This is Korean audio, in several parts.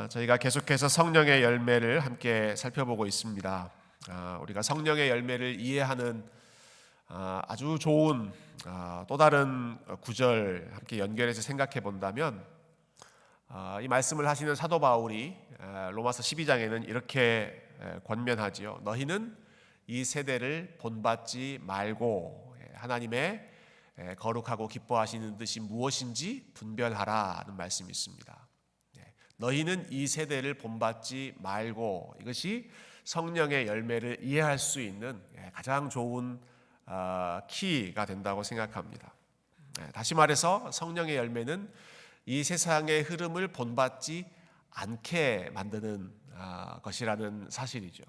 저희가 계속해서 성령의 열매를 함께 살펴보고 있습니다. 우리가 성령의 열매를 이해하는 아주 좋은 또 다른 구절 함께 연결해서 생각해 본다면, 이 말씀을 하시는 사도 바울이 로마서 12장에는 이렇게 권면하지요. 너희는 이 세대를 본받지 말고 하나님의 거룩하고 기뻐하시는 뜻이 무엇인지 분별하라는 말씀이 있습니다. 너희는 이 세대를 본받지 말고, 이것이 성령의 열매를 이해할 수 있는 가장 좋은 키가 된다고 생각합니다. 다시 말해서 성령의 열매는 이 세상의 흐름을 본받지 않게 만드는 것이라는 사실이죠.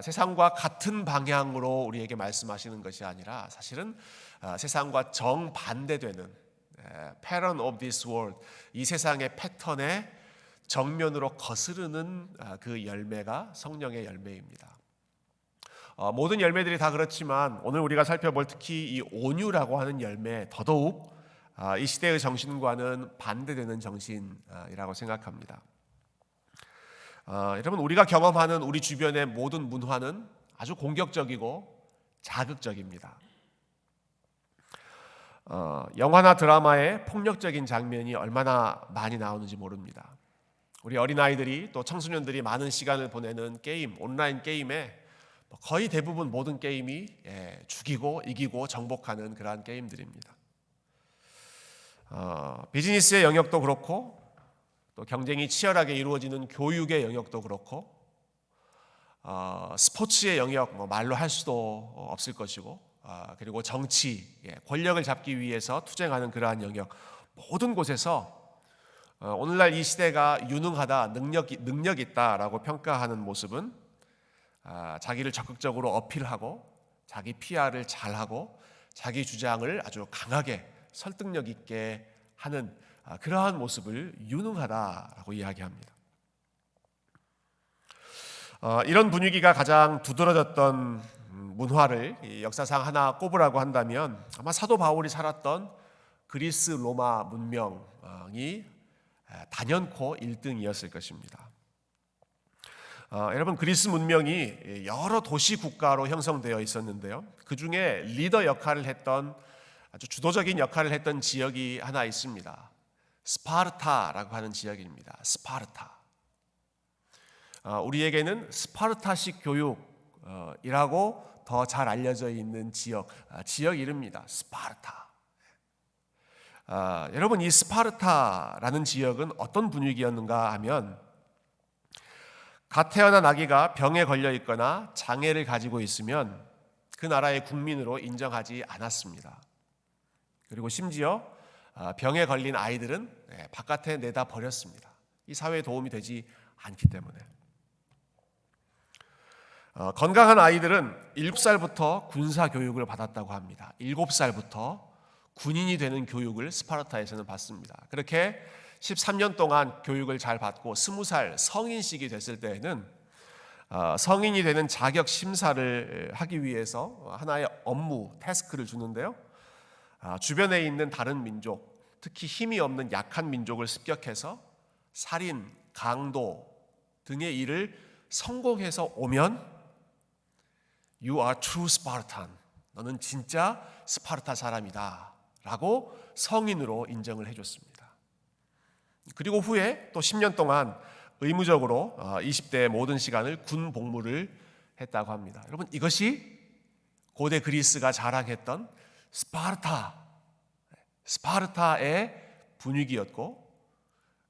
세상과 같은 방향으로 우리에게 말씀하시는 것이 아니라 사실은 세상과 정반대되는 pattern of this world, 이 세상의 패턴에 정면으로 거스르는 그 열매가 성령의 열매입니다. 모든 열매들이 다 그렇지만 오늘 우리가 살펴볼 특히 이 온유라고 하는 열매, 더더욱 이 시대의 정신과는 반대되는 정신이라고 생각합니다. 여러분, 우리가 경험하는 우리 주변의 모든 문화는 아주 공격적이고 자극적입니다. 영화나 드라마에 폭력적인 장면이 얼마나 많이 나오는지 모릅니다. 우리 어린아이들이 또 청소년들이 많은 시간을 보내는 게임, 온라인 게임에 거의 대부분 모든 게임이 죽이고 이기고 정복하는 그러한 게임들입니다. 비즈니스의 영역도 그렇고, 또 경쟁이 치열하게 이루어지는 교육의 영역도 그렇고, 스포츠의 영역 말로 할 수도 없을 것이고, 그리고 정치, 권력을 잡기 위해서 투쟁하는 그러한 영역, 모든 곳에서 오늘날 이 시대가 유능하다, 능력 있다라고 평가하는 모습은 자기를 적극적으로 어필하고 자기 PR을 잘하고 자기 주장을 아주 강하게 설득력 있게 하는 그러한 모습을 유능하다라고 이야기합니다. 이런 분위기가 가장 두드러졌던 문화를 역사상 하나 꼽으라고 한다면 아마 사도 바울이 살았던 그리스 로마 문명이 단연코 1등이었을 것입니다. 여러분, 그리스 문명이 여러 도시 국가로 형성되어 있었는데요, 그 중에 리더 역할을 했던, 아주 주도적인 역할을 했던 지역이 하나 있습니다. 스파르타라고 하는 지역입니다. 스파르타. 우리에게는 스파르타식 교육이라고 더 잘 알려져 있는 지역 이름입니다. 스파르타. 여러분, 이 스파르타라는 지역은 어떤 분위기였는가 하면, 갓 태어난 아기가 병에 걸려 있거나 장애를 가지고 있으면 그 나라의 국민으로 인정하지 않았습니다. 그리고 심지어 병에 걸린 아이들은 바깥에 내다 버렸습니다. 이 사회에 도움이 되지 않기 때문에. 건강한 아이들은 7살부터 군사 교육을 받았다고 합니다. 7살부터 군인이 되는 교육을 스파르타에서는 받습니다. 그렇게 13년 동안 교육을 잘 받고 20살 성인식이 됐을 때에는 성인이 되는 자격 심사를 하기 위해서 하나의 업무, 태스크를 주는데요, 주변에 있는 다른 민족, 특히 힘이 없는 약한 민족을 습격해서 살인, 강도 등의 일을 성공해서 오면 You are true Spartan. 너는 진짜 스파르타 사람이다 라고 성인으로 인정을 해줬습니다. 그리고 후에 또 10년 동안 의무적으로 20대의 모든 시간을 군 복무를 했다고 합니다. 여러분, 이것이 고대 그리스가 자랑했던 스파르타의 분위기였고,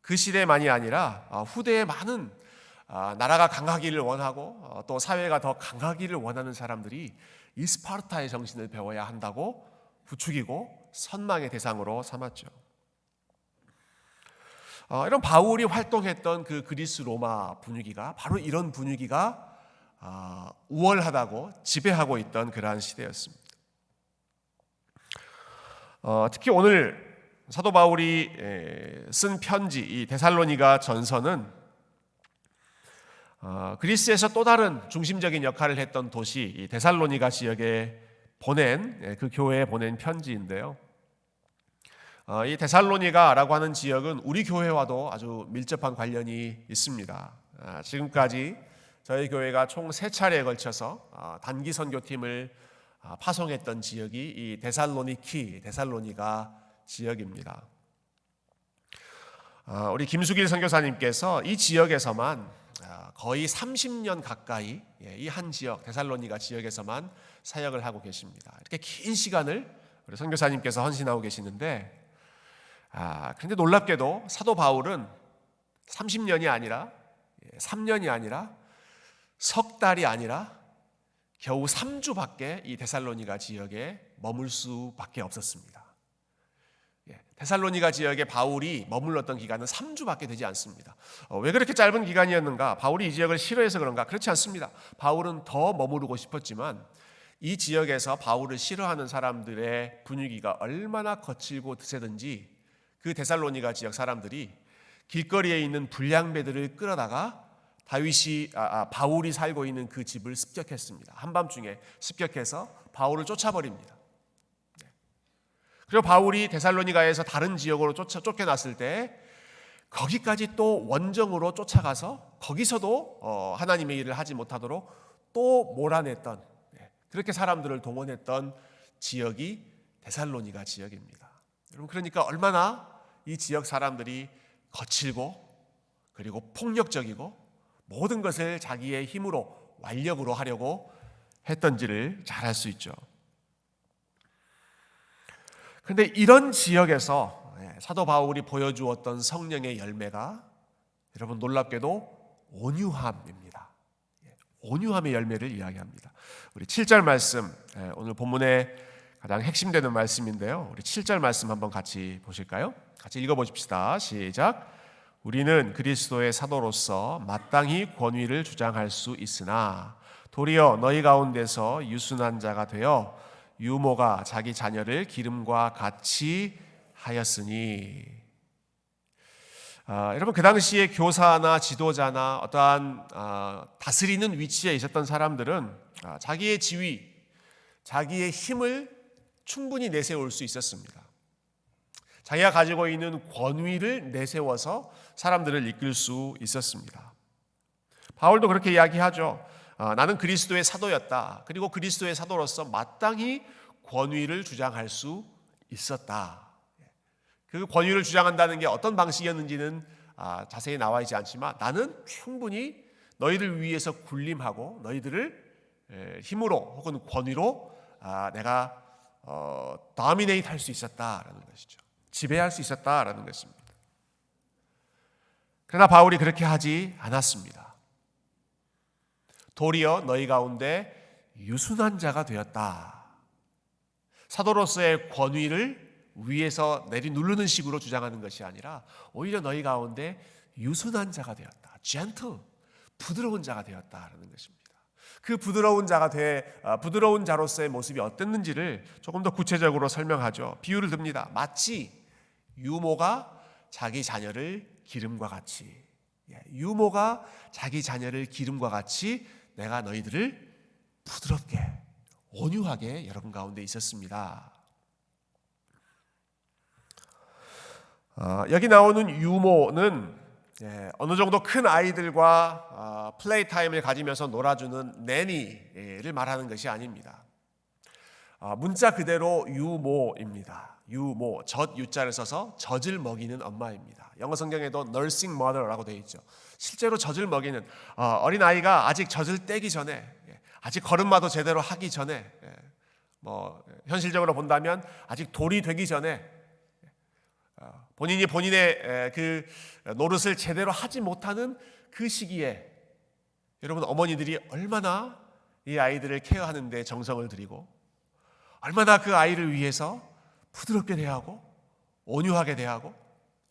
그 시대만이 아니라 후대에 많은 나라가 강하기를 원하고 또 사회가 더 강하기를 원하는 사람들이 이 스파르타의 정신을 배워야 한다고 부추기고 선망의 대상으로 삼았죠. 이런 바울이 활동했던 그 그리스 로마 분위기가 바로 이런 분위기가 우월하다고 지배하고 있던 그러한 시대였습니다. 특히 오늘 사도 바울이 쓴 편지, 이 데살로니가 전서는 그리스에서 또 다른 중심적인 역할을 했던 도시, 이 데살로니가 지역에 보낸, 그 교회에 보낸 편지인데요, 이 데살로니가라고 하는 지역은 우리 교회와도 아주 밀접한 관련이 있습니다. 지금까지 저희 교회가 총 3차례에 걸쳐서 단기 선교팀을 파송했던 지역이 이 데살로니가 지역입니다. 우리 김수길 선교사님께서 이 지역에서만 거의 30년 가까이 이 한 지역 데살로니가 지역에서만 사역을 하고 계십니다. 이렇게 긴 시간을 우리 선교사님께서 헌신하고 계시는데, 그런데 놀랍게도 사도 바울은 30년이 아니라 3년이 아니라 석 달이 아니라 겨우 3주밖에 이 데살로니가 지역에 머물 수밖에 없었습니다. 데살로니가 지역에 바울이 머물렀던 기간은 3주밖에 되지 않습니다. 왜 그렇게 짧은 기간이었는가? 바울이 이 지역을 싫어해서 그런가? 그렇지 않습니다. 바울은 더 머무르고 싶었지만 이 지역에서 바울을 싫어하는 사람들의 분위기가 얼마나 거칠고 드세든지 그 데살로니가 지역 사람들이 길거리에 있는 불량배들을 끌어다가 바울이 살고 있는 그 집을 습격했습니다. 한밤중에 습격해서 바울을 쫓아버립니다. 그리고 바울이 데살로니가에서 다른 지역으로 쫓겨났을 때 거기까지 또 원정으로 쫓아가서 거기서도 하나님의 일을 하지 못하도록 또 몰아냈던, 그렇게 사람들을 동원했던 지역이 데살로니가 지역입니다. 여러분, 그러니까 얼마나 이 지역 사람들이 거칠고 그리고 폭력적이고 모든 것을 자기의 힘으로 완력으로 하려고 했던지를 잘 알 수 있죠. 그런데 이런 지역에서 사도 바울이 보여주었던 성령의 열매가 여러분 놀랍게도 온유함입니다. 온유함의 열매를 이야기합니다. 우리 7절 말씀, 오늘 본문의 가장 핵심되는 말씀인데요. 우리 7절 말씀 한번 같이 보실까요? 같이 읽어보십시다. 시작. 우리는 그리스도의 사도로서 마땅히 권위를 주장할 수 있으나 도리어 너희 가운데서 유순한 자가 되어 유모가 자기 자녀를 기름과 같이 하였으니. 여러분, 그 당시에 교사나 지도자나 어떠한 다스리는 위치에 있었던 사람들은 자기의 지위, 자기의 힘을 충분히 내세울 수 있었습니다. 자기가 가지고 있는 권위를 내세워서 사람들을 이끌 수 있었습니다. 바울도 그렇게 이야기하죠. 나는 그리스도의 사도였다. 그리고 그리스도의 사도로서 마땅히 권위를 주장할 수 있었다. 그 권위를 주장한다는 게 어떤 방식이었는지는 자세히 나와 있지 않지만 나는 충분히 너희들 위해서 군림하고 너희들을 힘으로 혹은 권위로 내가 도미네이트 할 수 있었다라는 것이죠. 지배할 수 있었다라는 것입니다. 그러나 바울이 그렇게 하지 않았습니다. 도리어 너희 가운데 유순한 자가 되었다. 사도로서의 권위를 위에서 내리누르는 식으로 주장하는 것이 아니라 오히려 너희 가운데 유순한 자가 되었다. gentle, 부드러운 자가 되었다라는 것입니다. 그 부드러운 자로서의 모습이 어땠는지를 조금 더 구체적으로 설명하죠. 비유를 듭니다. 마치 유모가 자기 자녀를 기름과 같이, 유모가 자기 자녀를 기름과 같이 내가 너희들을 부드럽게 온유하게 여러분 가운데 있었습니다. 여기 나오는 유모는 어느 정도 큰 아이들과 플레이 타임을 가지면서 놀아주는 내니를 말하는 것이 아닙니다. 문자 그대로 유모입니다. 유모, 젖 유자를 써서 젖을 먹이는 엄마입니다. 영어 성경에도 nursing mother라고 되어 있죠. 실제로 젖을 먹이는, 어린 아이가 아직 젖을 떼기 전에, 아직 걸음마도 제대로 하기 전에, 현실적으로 본다면 아직 돌이 되기 전에 본인이 본인의 그 노릇을 제대로 하지 못하는 그 시기에 여러분, 어머니들이 얼마나 이 아이들을 케어하는 데 정성을 들이고 얼마나 그 아이를 위해서 부드럽게 대하고 온유하게 대하고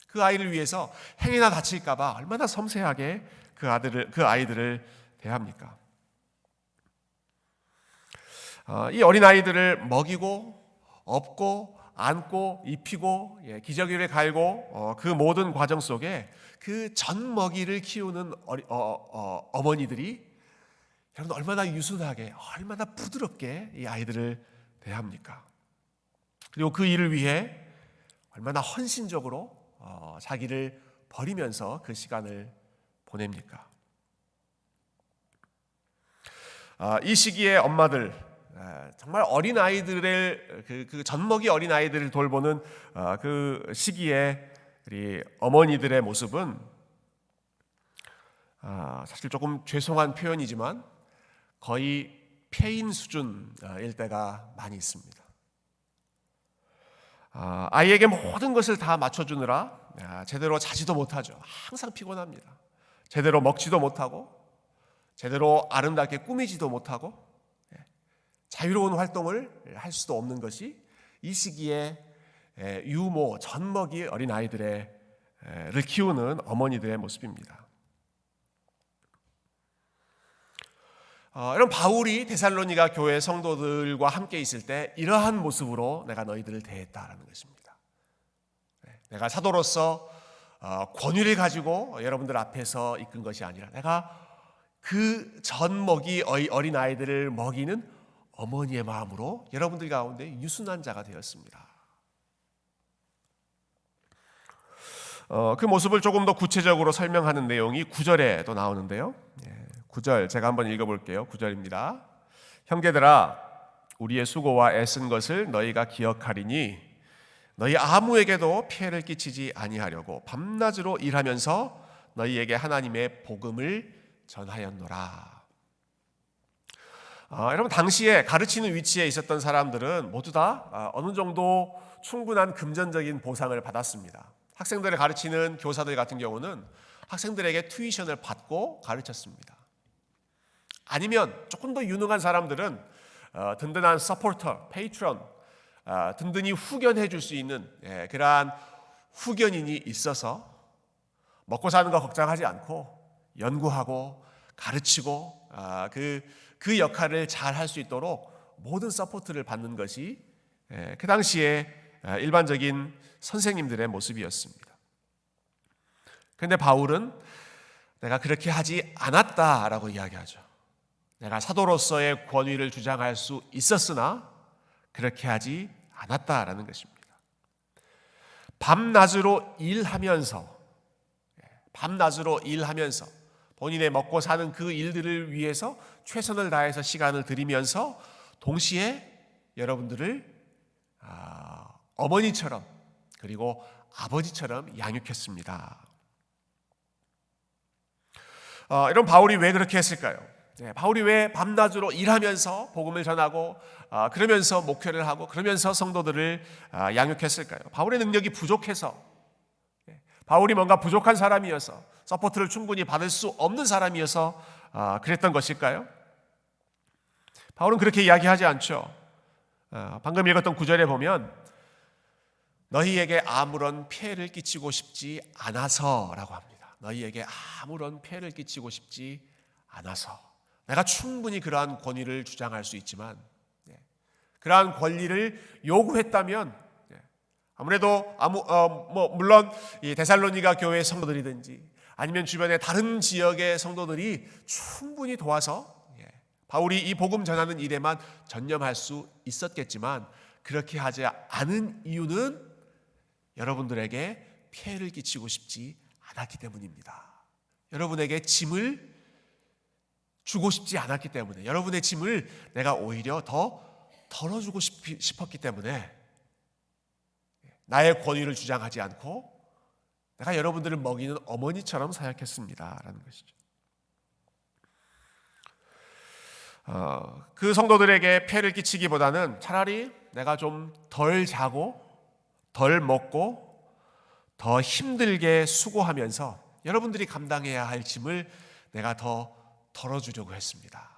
그 아이를 위해서 행여나 다칠까 봐 얼마나 섬세하게 그 아이들을 대합니까? 이 어린 아이들을 먹이고 업고 안고 입히고 기저귀를 갈고 그 모든 과정 속에 그 젖먹이를 키우는 어머니들이 여러분 얼마나 유순하게 얼마나 부드럽게 이 아이들을 대합니까? 그리고 그 일을 위해 얼마나 헌신적으로 자기를 버리면서 그 시간을 보냅니까? 이 시기에 엄마들, 정말 어린 아이들의 그 젖먹이 어린 아이들을 돌보는 그 시기에 우리 어머니들의 모습은 사실 조금 죄송한 표현이지만 거의 폐인 수준일 때가 많이 있습니다. 아이에게 모든 것을 다 맞춰주느라 제대로 자지도 못하죠. 항상 피곤합니다. 제대로 먹지도 못하고 제대로 아름답게 꾸미지도 못하고 자유로운 활동을 할 수도 없는 것이 이 시기에 유모, 젖먹이 어린 아이들을 키우는 어머니들의 모습입니다. 이런 바울이 데살로니가 교회 성도들과 함께 있을 때 이러한 모습으로 내가 너희들을 대했다라는 것입니다. 내가 사도로서 권위를 가지고 여러분들 앞에서 이끈 것이 아니라 내가 그 젖먹이 어린 아이들을 먹이는 어머니의 마음으로 여러분들 가운데 유순한 자가 되었습니다. 그 모습을 조금 더 구체적으로 설명하는 내용이 9절에도 나오는데요. 9절 제가 한번 읽어볼게요. 9절입니다. 형제들아, 우리의 수고와 애쓴 것을 너희가 기억하리니 너희 아무에게도 피해를 끼치지 아니하려고 밤낮으로 일하면서 너희에게 하나님의 복음을 전하였노라. 여러분, 당시에 가르치는 위치에 있었던 사람들은 모두 다 어느 정도 충분한 금전적인 보상을 받았습니다. 학생들을 가르치는 교사들 같은 경우는 학생들에게 튜이션을 받고 가르쳤습니다. 아니면 조금 더 유능한 사람들은 든든한 서포터, 페이트런, 든든히 후견해 줄 수 있는 그러한 후견인이 있어서 먹고 사는 거 걱정하지 않고 연구하고 가르치고 그 역할을 잘 할 수 있도록 모든 서포트를 받는 것이 그 당시에 일반적인 선생님들의 모습이었습니다. 그런데 바울은 내가 그렇게 하지 않았다라고 이야기하죠. 내가 사도로서의 권위를 주장할 수 있었으나 그렇게 하지 않았다라는 것입니다. 밤낮으로 일하면서 본인의 먹고 사는 그 일들을 위해서 최선을 다해서 시간을 들이면서 동시에 여러분들을 어머니처럼 그리고 아버지처럼 양육했습니다. 이런 바울이 왜 그렇게 했을까요? 바울이 왜 밤낮으로 일하면서 복음을 전하고 그러면서 목회를 하고 그러면서 성도들을 양육했을까요? 바울의 능력이 부족해서, 바울이 뭔가 부족한 사람이어서, 서포트를 충분히 받을 수 없는 사람이어서 그랬던 것일까요? 바울은 그렇게 이야기하지 않죠. 방금 읽었던 9절에 보면 너희에게 아무런 피해를 끼치고 싶지 않아서라고 합니다. 너희에게 아무런 피해를 끼치고 싶지 않아서. 내가 충분히 그러한 권위를 주장할 수 있지만 그러한 권리를 요구했다면 아무래도 물론 이 데살로니가 교회 성도들이든지 아니면 주변의 다른 지역의 성도들이 충분히 도와서 바울이 이 복음 전하는 일에만 전념할 수 있었겠지만 그렇게 하지 않은 이유는 여러분들에게 피해를 끼치고 싶지 않았기 때문입니다. 여러분에게 짐을 주고 싶지 않았기 때문에, 여러분의 짐을 내가 오히려 더 덜어주고 싶었기 때문에 나의 권위를 주장하지 않고 내가 여러분들을 먹이는 어머니처럼 사역했습니다 라는 것이죠. 그 성도들에게 피해를 끼치기보다는 차라리 내가 좀 덜 자고 덜 먹고 더 힘들게 수고하면서 여러분들이 감당해야 할 짐을 내가 더 덜어주려고 했습니다.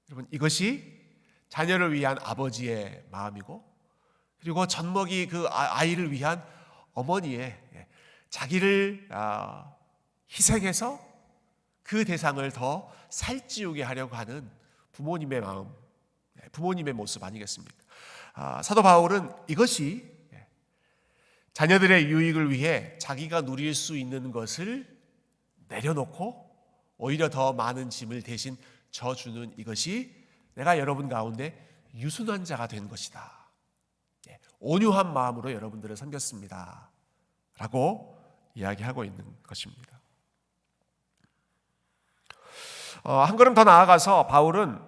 여러분, 이것이 자녀를 위한 아버지의 마음이고 그리고 젖먹이 그 아이를 위한 어머니의 자기를 희생해서 그 대상을 더 살찌우게 하려고 하는 부모님의 마음, 부모님의 모습 아니겠습니까? 사도 바울은 이것이 자녀들의 유익을 위해 자기가 누릴 수 있는 것을 내려놓고 오히려 더 많은 짐을 대신 져주는 이것이 내가 여러분 가운데 유순한 자가 된 것이다. 온유한 마음으로 여러분들을 섬겼습니다 라고 이야기하고 있는 것입니다. 한 걸음 더 나아가서 바울은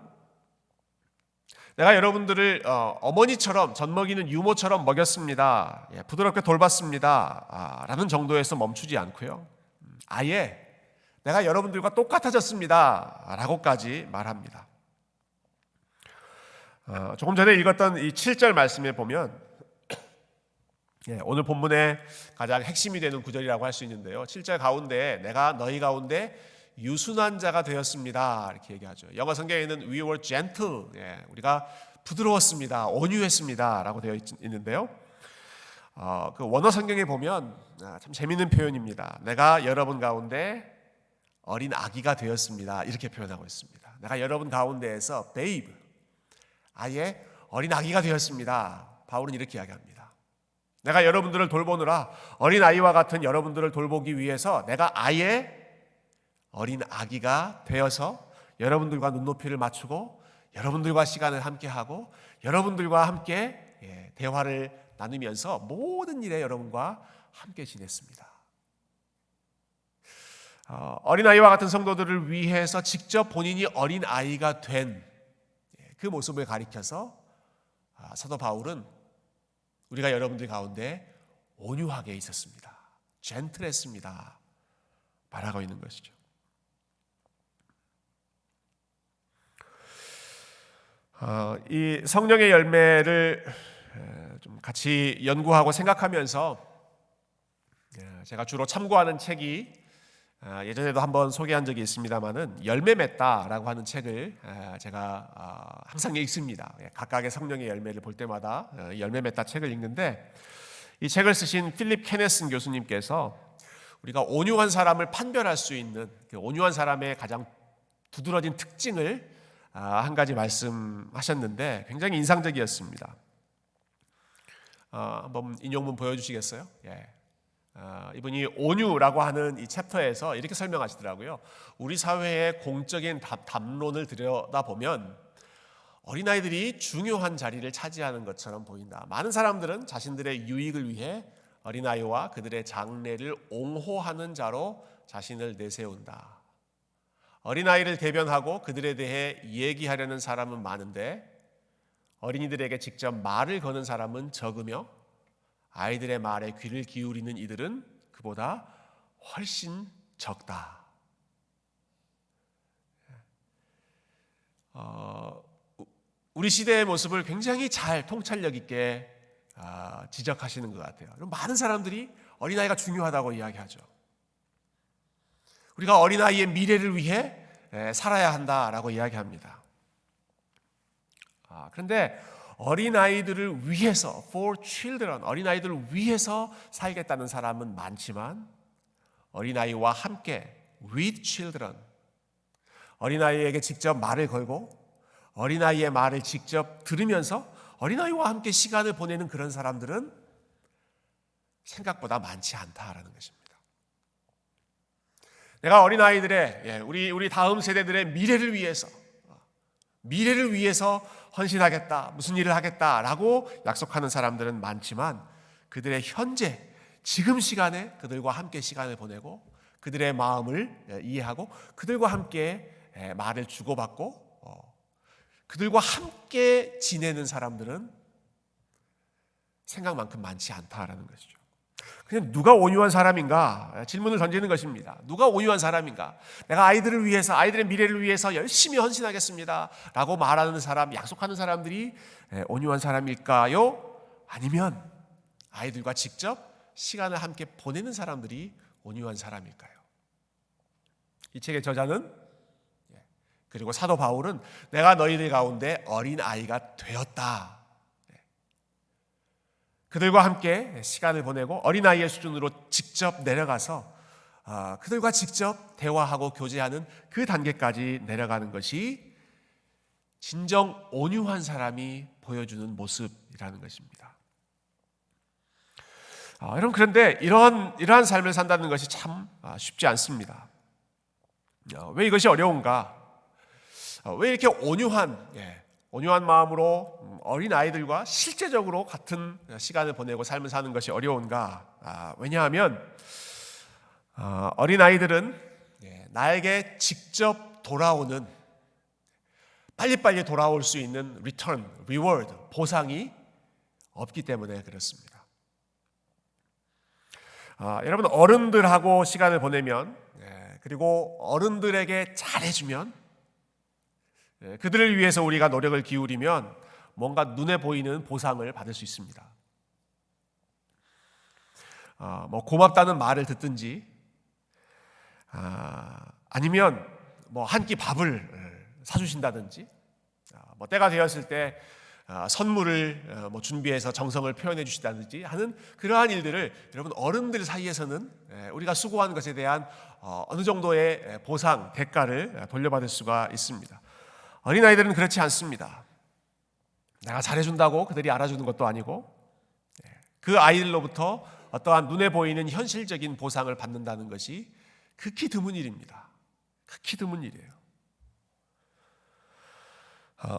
내가 여러분들을 어머니처럼 젖먹이는 유모처럼 먹였습니다, 부드럽게 돌봤습니다 라는 정도에서 멈추지 않고요, 아예 내가 여러분들과 똑같아졌습니다 라고까지 말합니다. 조금 전에 읽었던 이 7절 말씀에 보면 오늘 본문의 가장 핵심이 되는 구절이라고 할 수 있는데요, 7절 가운데 내가 너희 가운데 유순한 자가 되었습니다 이렇게 얘기하죠. 영어 성경에는 we were gentle, 우리가 부드러웠습니다, 온유했습니다 라고 되어 있는데요, 그 원어 성경에 보면 참 재미있는 표현입니다. 내가 여러분 가운데 어린 아기가 되었습니다 이렇게 표현하고 있습니다. 내가 여러분 가운데에서 babe, 아예 어린 아기가 되었습니다. 바울은 이렇게 이야기합니다. 내가 여러분들을 돌보느라 어린 아이와 같은 여러분들을 돌보기 위해서 내가 아예 어린 아기가 되어서 여러분들과 눈높이를 맞추고 여러분들과 시간을 함께하고 여러분들과 함께 대화를 나누면서 모든 일에 여러분과 함께 지냈습니다. 어린아이와 같은 성도들을 위해서 직접 본인이 어린아이가 된 그 모습을 가리켜서 사도 바울은 우리가 여러분들 가운데 온유하게 있었습니다, 젠틀했습니다 말하고 있는 것이죠. 이 성령의 열매를 좀 같이 연구하고 생각하면서 제가 주로 참고하는 책이 예전에도 한번 소개한 적이 있습니다만은 열매 맺다라고 하는 책을 제가 항상 읽습니다. 각각의 성령의 열매를 볼 때마다 열매 맺다 책을 읽는데, 이 책을 쓰신 필립 케네슨 교수님께서 우리가 온유한 사람을 판별할 수 있는 온유한 사람의 가장 두드러진 특징을 한 가지 말씀하셨는데 굉장히 인상적이었습니다. 한번 인용문 보여주시겠어요? 이분이 온유라고 하는 이 챕터에서 이렇게 설명하시더라고요. 우리 사회의 공적인 담론을 들여다보면 어린아이들이 중요한 자리를 차지하는 것처럼 보인다. 많은 사람들은 자신들의 유익을 위해 어린아이와 그들의 장래를 옹호하는 자로 자신을 내세운다. 어린아이를 대변하고 그들에 대해 얘기하려는 사람은 많은데 어린이들에게 직접 말을 거는 사람은 적으며 아이들의 말에 귀를 기울이는 이들은 그보다 훨씬 적다. 우리 시대의 모습을 굉장히 잘 통찰력 있게 지적하시는 것 같아요. 많은 사람들이 어린아이가 중요하다고 이야기하죠. 우리가 어린아이의 미래를 위해 살아야 한다라고 이야기합니다. 그런데 어린아이들을 위해서, for children, 어린아이들을 위해서 살겠다는 사람은 많지만 어린아이와 함께, with children, 어린아이에게 직접 말을 걸고 어린아이의 말을 직접 들으면서 어린아이와 함께 시간을 보내는 그런 사람들은 생각보다 많지 않다라는 것입니다. 내가 어린아이들의, 우리 다음 세대들의 미래를 위해서 헌신하겠다, 무슨 일을 하겠다라고 약속하는 사람들은 많지만 그들의 현재, 지금 시간에 그들과 함께 시간을 보내고 그들의 마음을 이해하고 그들과 함께 말을 주고받고 그들과 함께 지내는 사람들은 생각만큼 많지 않다라는 것이죠. 그냥 누가 온유한 사람인가 질문을 던지는 것입니다. 누가 온유한 사람인가? 내가 아이들을 위해서, 아이들의 미래를 위해서 열심히 헌신하겠습니다 라고 말하는 사람, 약속하는 사람들이 온유한 사람일까요? 아니면 아이들과 직접 시간을 함께 보내는 사람들이 온유한 사람일까요? 이 책의 저자는, 그리고 사도 바울은 내가 너희들 가운데 어린아이가 되었다, 그들과 함께 시간을 보내고 어린아이의 수준으로 직접 내려가서 그들과 직접 대화하고 교제하는 그 단계까지 내려가는 것이 진정 온유한 사람이 보여주는 모습이라는 것입니다. 여러분, 그런데 이러한 삶을 산다는 것이 참 쉽지 않습니다. 왜 이것이 어려운가? 왜 이렇게 온유한 온유한 마음으로 어린 아이들과 실제적으로 같은 시간을 보내고 삶을 사는 것이 어려운가? 왜냐하면 어린 아이들은 나에게 직접 돌아오는, 빨리빨리 돌아올 수 있는 return, reward, 보상이 없기 때문에 그렇습니다. 여러분, 어른들하고 시간을 보내면, 그리고 어른들에게 잘해주면, 그들을 위해서 우리가 노력을 기울이면 뭔가 눈에 보이는 보상을 받을 수 있습니다. 뭐 고맙다는 말을 듣든지, 아니면 뭐 한 끼 밥을 사주신다든지, 뭐 때가 되었을 때 선물을 뭐 준비해서 정성을 표현해 주시다든지 하는 그러한 일들을 여러분 어른들 사이에서는 우리가 수고한 것에 대한 어느 정도의 보상, 대가를 돌려받을 수가 있습니다. 어린아이들은 그렇지 않습니다. 내가 잘해준다고 그들이 알아주는 것도 아니고 그 아이들로부터 어떠한 눈에 보이는 현실적인 보상을 받는다는 것이 극히 드문 일입니다. 극히 드문 일이에요.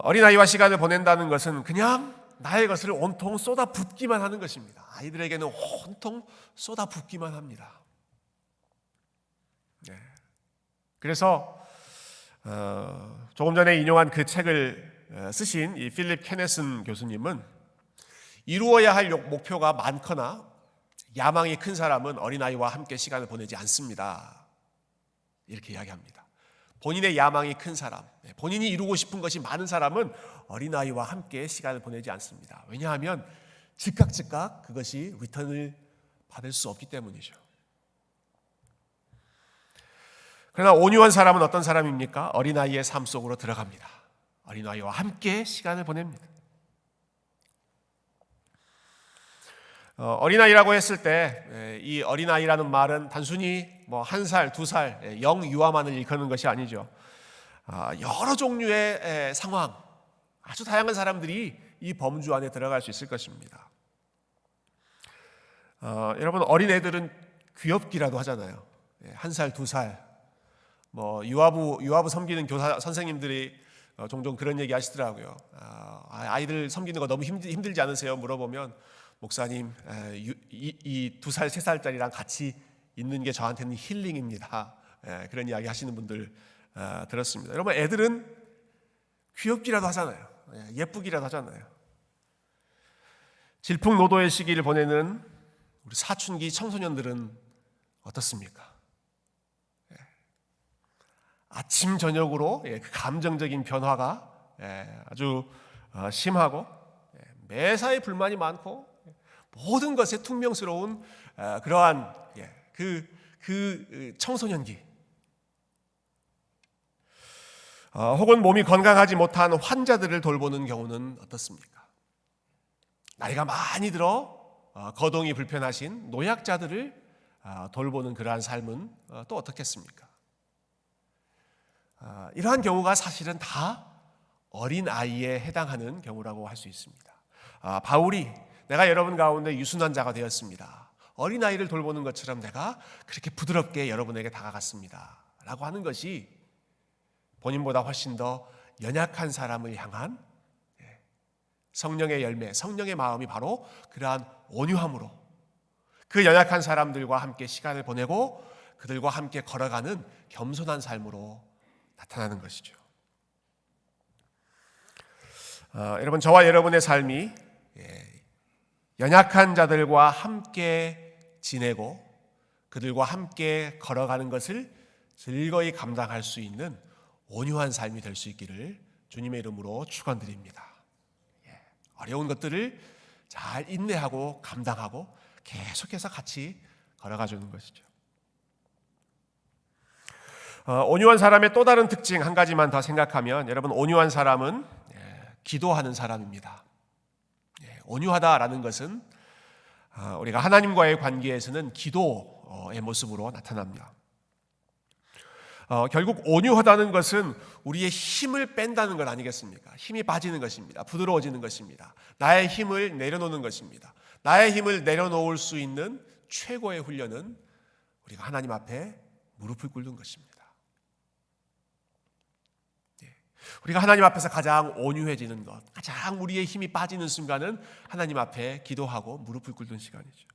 어린아이와 시간을 보낸다는 것은 그냥 나의 것을 온통 쏟아붓기만 하는 것입니다. 아이들에게는 온통 쏟아붓기만 합니다. 그래서 조금 전에 인용한 그 책을 쓰신 이 필립 케네슨 교수님은 이루어야 할 목표가 많거나 야망이 큰 사람은 어린아이와 함께 시간을 보내지 않습니다. 이렇게 이야기합니다. 본인의 야망이 큰 사람, 본인이 이루고 싶은 것이 많은 사람은 어린아이와 함께 시간을 보내지 않습니다. 왜냐하면 즉각 그것이 리턴을 받을 수 없기 때문이죠. 그러나 온유한 사람은 어떤 사람입니까? 어린아이의 삶 속으로 들어갑니다. 어린아이와 함께 시간을 보냅니다. 어린아이라고 했을 때 이 어린아이라는 말은 단순히 뭐 1살, 2살 영유아만을 일컫는 것이 아니죠. 여러 종류의 상황, 아주 다양한 사람들이 이 범주 안에 들어갈 수 있을 것입니다. 여러분 어린애들은 귀엽기라도 하잖아요. 1살, 2살 뭐 유아부 섬기는 교사 선생님들이 종종 그런 얘기 하시더라고요. 아이들 섬기는 거 너무 힘들지 않으세요? 물어보면 목사님, 이 2살, 3살짜리랑 같이 있는 게 저한테는 힐링입니다. 그런 이야기 하시는 분들 들었습니다. 여러분 애들은 귀엽기라도 하잖아요. 예쁘기라도 하잖아요. 질풍노도의 시기를 보내는 우리 사춘기 청소년들은 어떻습니까? 아침 저녁으로 그 감정적인 변화가 아주 심하고 매사에 불만이 많고 모든 것에 퉁명스러운 그러한 그 청소년기, 혹은 몸이 건강하지 못한 환자들을 돌보는 경우는 어떻습니까? 나이가 많이 들어 거동이 불편하신 노약자들을 돌보는 그러한 삶은 또 어떻겠습니까? 이러한 경우가 사실은 다 어린아이에 해당하는 경우라고 할 수 있습니다. 바울이 내가 여러분 가운데 유순한 자가 되었습니다. 어린아이를 돌보는 것처럼 내가 그렇게 부드럽게 여러분에게 다가갔습니다. 라고 하는 것이 본인보다 훨씬 더 연약한 사람을 향한 성령의 열매, 성령의 마음이 바로 그러한 온유함으로 그 연약한 사람들과 함께 시간을 보내고 그들과 함께 걸어가는 겸손한 삶으로 나타나는 것이죠. 여러분 저와 여러분의 삶이 연약한 자들과 함께 지내고 그들과 함께 걸어가는 것을 즐거이 감당할 수 있는 온유한 삶이 될 수 있기를 주님의 이름으로 축원드립니다. 어려운 것들을 잘 인내하고 감당하고 계속해서 같이 걸어가 주는 것이죠. 온유한 사람의 또 다른 특징 한 가지만 더 생각하면 여러분 온유한 사람은 기도하는 사람입니다. 온유하다라는 것은 우리가 하나님과의 관계에서는 기도의 모습으로 나타납니다. 결국 온유하다는 것은 우리의 힘을 뺀다는 것 아니겠습니까? 힘이 빠지는 것입니다. 부드러워지는 것입니다. 나의 힘을 내려놓는 것입니다. 나의 힘을 내려놓을 수 있는 최고의 훈련은 우리가 하나님 앞에 무릎을 꿇는 것입니다. 우리가 하나님 앞에서 가장 온유해지는 것, 가장 우리의 힘이 빠지는 순간은 하나님 앞에 기도하고 무릎을 꿇는 시간이죠.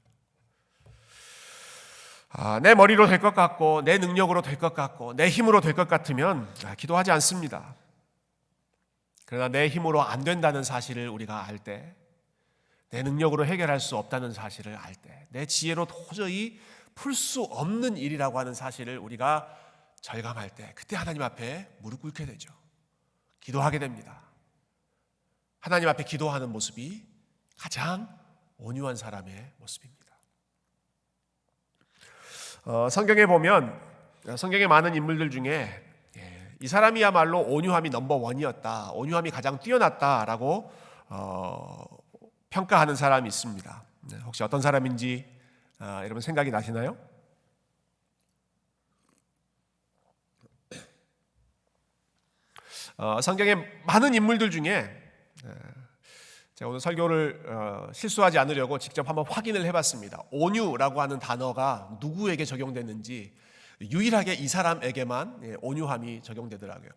내 머리로 될 것 같고 내 능력으로 될 것 같고 내 힘으로 될 것 같으면 기도하지 않습니다. 그러나 내 힘으로 안 된다는 사실을 우리가 알 때, 내 능력으로 해결할 수 없다는 사실을 알 때, 내 지혜로 도저히 풀 수 없는 일이라고 하는 사실을 우리가 절감할 때, 그때 하나님 앞에 무릎 꿇게 되죠. 기도하게 됩니다. 하나님 앞에 기도하는 모습이 가장 온유한 사람의 모습입니다. 성경에 보면 성경의 많은 인물들 중에 이 사람이야말로 온유함이 넘버원이었다, 온유함이 가장 뛰어났다라고 평가하는 사람이 있습니다. 혹시 어떤 사람인지 여러분 생각이 나시나요? 성경의 많은 인물들 중에 제가 오늘 설교를 실수하지 않으려고 직접 한번 확인을 해봤습니다. 온유라고 하는 단어가 누구에게 적용됐는지 유일하게 이 사람에게만 온유함이 적용되더라고요.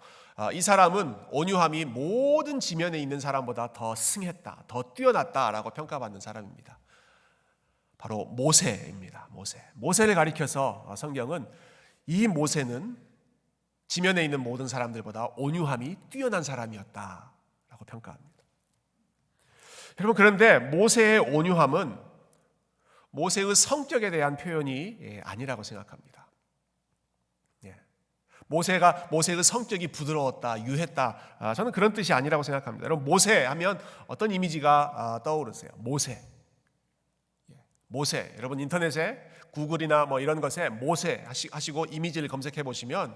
이 사람은 온유함이 모든 지면에 있는 사람보다 더 승했다, 더 뛰어났다라고 평가받는 사람입니다. 바로 모세입니다. 모세를 가리켜서 성경은 이 모세는 지면에 있는 모든 사람들보다 온유함이 뛰어난 사람이었다라고 평가합니다. 여러분, 그런데 모세의 온유함은 모세의 성격에 대한 표현이 아니라고 생각합니다. 모세의 성격이 부드러웠다, 유했다, 저는 그런 뜻이 아니라고 생각합니다. 여러분, 모세 하면 어떤 이미지가 떠오르세요? 모세, 여러분 인터넷에 구글이나 뭐 이런 것에 모세 하시고 이미지를 검색해 보시면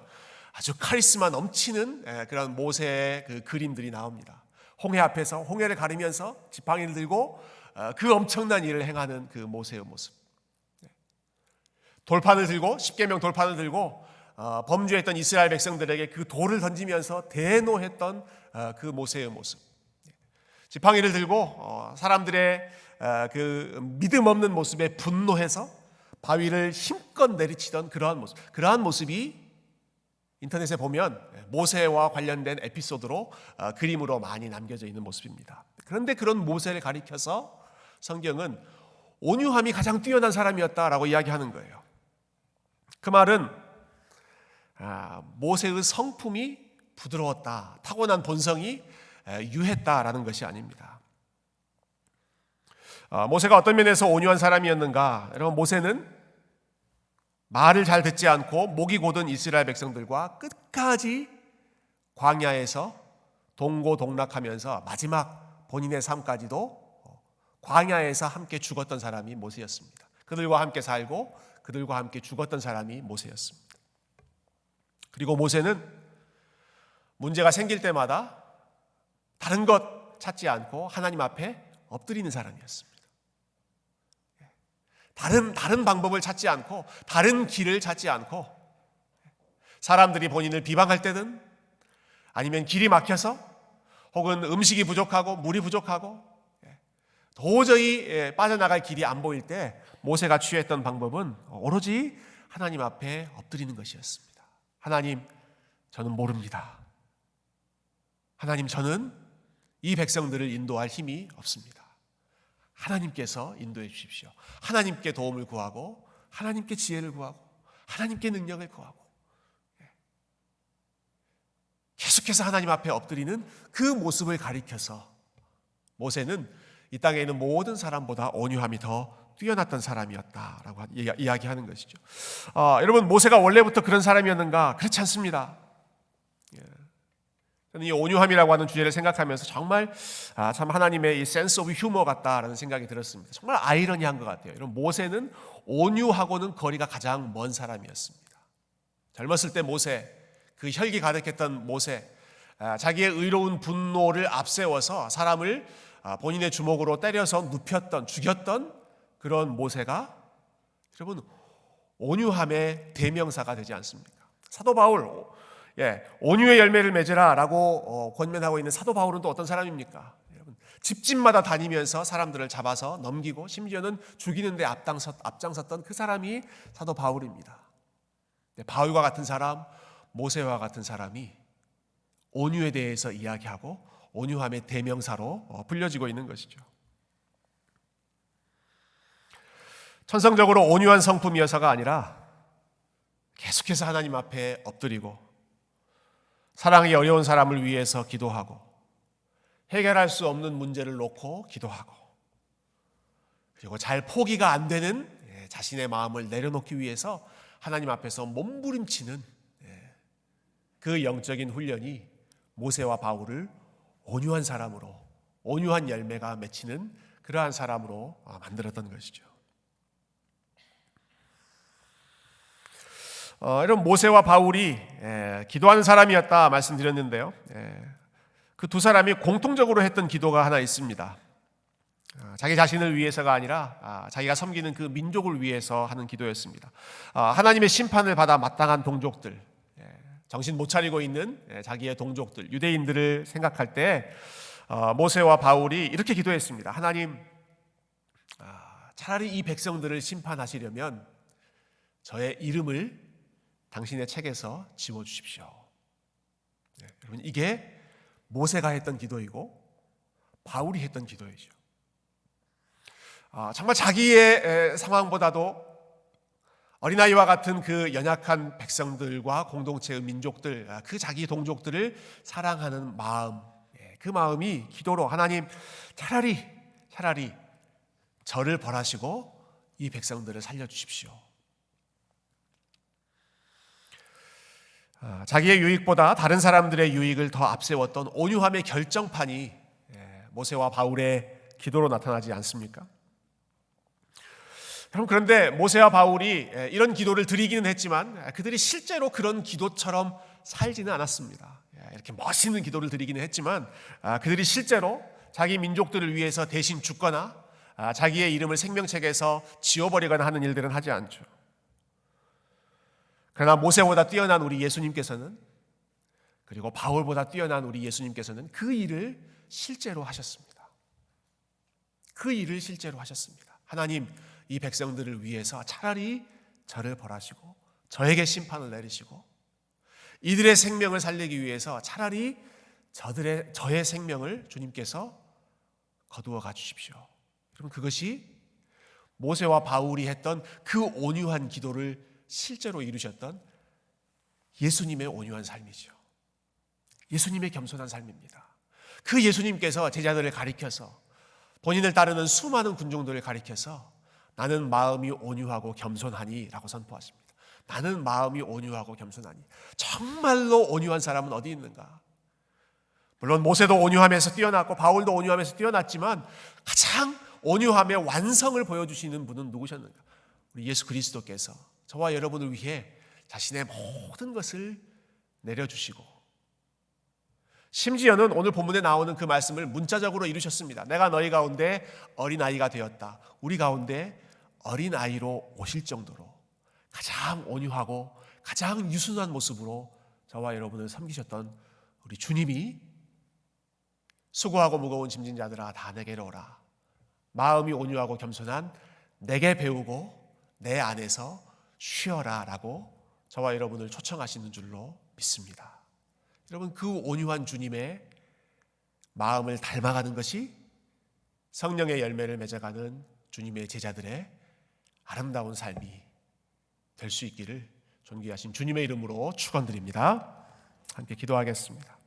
아주 카리스마 넘치는 그런 모세의 그 그림들이 나옵니다. 홍해 앞에서 홍해를 가르면서 지팡이를 들고 그 엄청난 일을 행하는 그 모세의 모습. 돌판을 들고, 십계명 돌판을 들고 범죄했던 이스라엘 백성들에게 그 돌을 던지면서 대노했던 그 모세의 모습. 지팡이를 들고 사람들의 그 믿음 없는 모습에 분노해서 바위를 힘껏 내리치던 그러한 모습이 인터넷에 보면 모세와 관련된 에피소드로 그림으로 많이 남겨져 있는 모습입니다. 그런데 그런 모세를 가리켜서 성경은 온유함이 가장 뛰어난 사람이었다라고 이야기하는 거예요. 그 말은 모세의 성품이 부드러웠다, 타고난 본성이 유했다라는 것이 아닙니다. 모세가 어떤 면에서 온유한 사람이었는가? 여러분, 모세는 말을 잘 듣지 않고 목이 고든 이스라엘 백성들과 끝까지 광야에서 동고동락하면서 마지막 본인의 삶까지도 광야에서 함께 죽었던 사람이 모세였습니다. 그들과 함께 살고 그들과 함께 죽었던 사람이 모세였습니다. 그리고 모세는 문제가 생길 때마다 다른 것 찾지 않고 하나님 앞에 엎드리는 사람이었습니다. 다른 방법을 찾지 않고, 다른 길을 찾지 않고, 사람들이 본인을 비방할 때든 아니면 길이 막혀서 혹은 음식이 부족하고 물이 부족하고 도저히 빠져나갈 길이 안 보일 때 모세가 취했던 방법은 오로지 하나님 앞에 엎드리는 것이었습니다. 하나님, 저는 모릅니다. 하나님, 저는 이 백성들을 인도할 힘이 없습니다. 하나님께서 인도해 주십시오. 하나님께 도움을 구하고, 하나님께 지혜를 구하고, 하나님께 능력을 구하고, 계속해서 하나님 앞에 엎드리는 그 모습을 가리켜서 모세는 이 땅에 있는 모든 사람보다 온유함이 더 뛰어났던 사람이었다라고 이야기하는 것이죠. 여러분, 모세가 원래부터 그런 사람이었는가? 그렇지 않습니다. 저는 이 온유함이라고 하는 주제를 생각하면서 정말 참 하나님의 이 센스 오브 휴머 같다라는 생각이 들었습니다. 정말 아이러니한 것 같아요. 여러분, 모세는 온유하고는 거리가 가장 먼 사람이었습니다. 젊었을 때 모세, 그 혈기 가득했던 모세, 자기의 의로운 분노를 앞세워서 사람을 본인의 주먹으로 때려서 눕혔던, 죽였던 그런 모세가 여러분 온유함의 대명사가 되지 않습니까? 사도 바울, 온유의 열매를 맺으라라고 권면하고 있는 사도 바울은 또 어떤 사람입니까? 여러분, 집집마다 다니면서 사람들을 잡아서 넘기고 심지어는 죽이는 데 앞장섰던 그 사람이 사도 바울입니다. 바울과 같은 사람, 모세와 같은 사람이 온유에 대해서 이야기하고 온유함의 대명사로 불려지고 있는 것이죠. 천성적으로 온유한 성품이어서가 아니라 계속해서 하나님 앞에 엎드리고 사랑이 어려운 사람을 위해서 기도하고 해결할 수 없는 문제를 놓고 기도하고 그리고 잘 포기가 안 되는 자신의 마음을 내려놓기 위해서 하나님 앞에서 몸부림치는 그 영적인 훈련이 모세와 바울을 온유한 사람으로, 온유한 열매가 맺히는 그러한 사람으로 만들었던 것이죠. 이런 모세와 바울이 기도하는 사람이었다 말씀드렸는데요. 그 두 사람이 공통적으로 했던 기도가 하나 있습니다. 자기 자신을 위해서가 아니라 자기가 섬기는 그 민족을 위해서 하는 기도였습니다. 하나님의 심판을 받아 마땅한 동족들, 정신 못 차리고 있는 자기의 동족들, 유대인들을 생각할 때 모세와 바울이 이렇게 기도했습니다. 하나님, 차라리 이 백성들을 심판하시려면 저의 이름을 당신의 책에서 지워주십시오. 여러분, 이게 모세가 했던 기도이고 바울이 했던 기도이죠. 정말 자기의 상황보다도 어린아이와 같은 그 연약한 백성들과 공동체의 민족들, 그 자기 동족들을 사랑하는 마음, 그 마음이 기도로 하나님 차라리 저를 벌하시고 이 백성들을 살려주십시오. 자기의 유익보다 다른 사람들의 유익을 더 앞세웠던 온유함의 결정판이 모세와 바울의 기도로 나타나지 않습니까? 그런데 모세와 바울이 이런 기도를 드리기는 했지만 그들이 실제로 그런 기도처럼 살지는 않았습니다. 이렇게 멋있는 기도를 드리기는 했지만 그들이 실제로 자기 민족들을 위해서 대신 죽거나 자기의 이름을 생명책에서 지워버리거나 하는 일들은 하지 않죠. 그러나 모세보다 뛰어난 우리 예수님께서는, 그리고 바울보다 뛰어난 우리 예수님께서는 그 일을 실제로 하셨습니다. 그 일을 실제로 하셨습니다. 하나님, 이 백성들을 위해서 차라리 저를 벌하시고 저에게 심판을 내리시고 이들의 생명을 살리기 위해서 차라리 저의 생명을 주님께서 거두어 가주십시오. 그럼 그것이 모세와 바울이 했던 그 온유한 기도를 실제로 이루셨던 예수님의 온유한 삶이죠. 예수님의 겸손한 삶입니다. 그 예수님께서 제자들을 가리켜서 본인을 따르는 수많은 군중들을 가리켜서 나는 마음이 온유하고 겸손하니 라고 선포하십니다. 나는 마음이 온유하고 겸손하니. 정말로 온유한 사람은 어디 있는가? 물론 모세도 온유함에서 뛰어났고 바울도 온유함에서 뛰어났지만 가장 온유함의 완성을 보여주시는 분은 누구셨는가? 우리 예수 그리스도께서 저와 여러분을 위해 자신의 모든 것을 내려주시고 심지어는 오늘 본문에 나오는 그 말씀을 문자적으로 이루셨습니다. 내가 너희 가운데 어린아이가 되었다. 우리 가운데 어린아이로 오실 정도로 가장 온유하고 가장 유순한 모습으로 저와 여러분을 섬기셨던 우리 주님이 수고하고 무거운 짐진 자들아 다 내게로 오라. 마음이 온유하고 겸손한 내게 배우고 내 안에서 쉬어라 라고 저와 여러분을 초청하시는 줄로 믿습니다. 여러분, 그 온유한 주님의 마음을 닮아가는 것이 성령의 열매를 맺어가는 주님의 제자들의 아름다운 삶이 될 수 있기를 존귀하신 주님의 이름으로 축원드립니다. 함께 기도하겠습니다.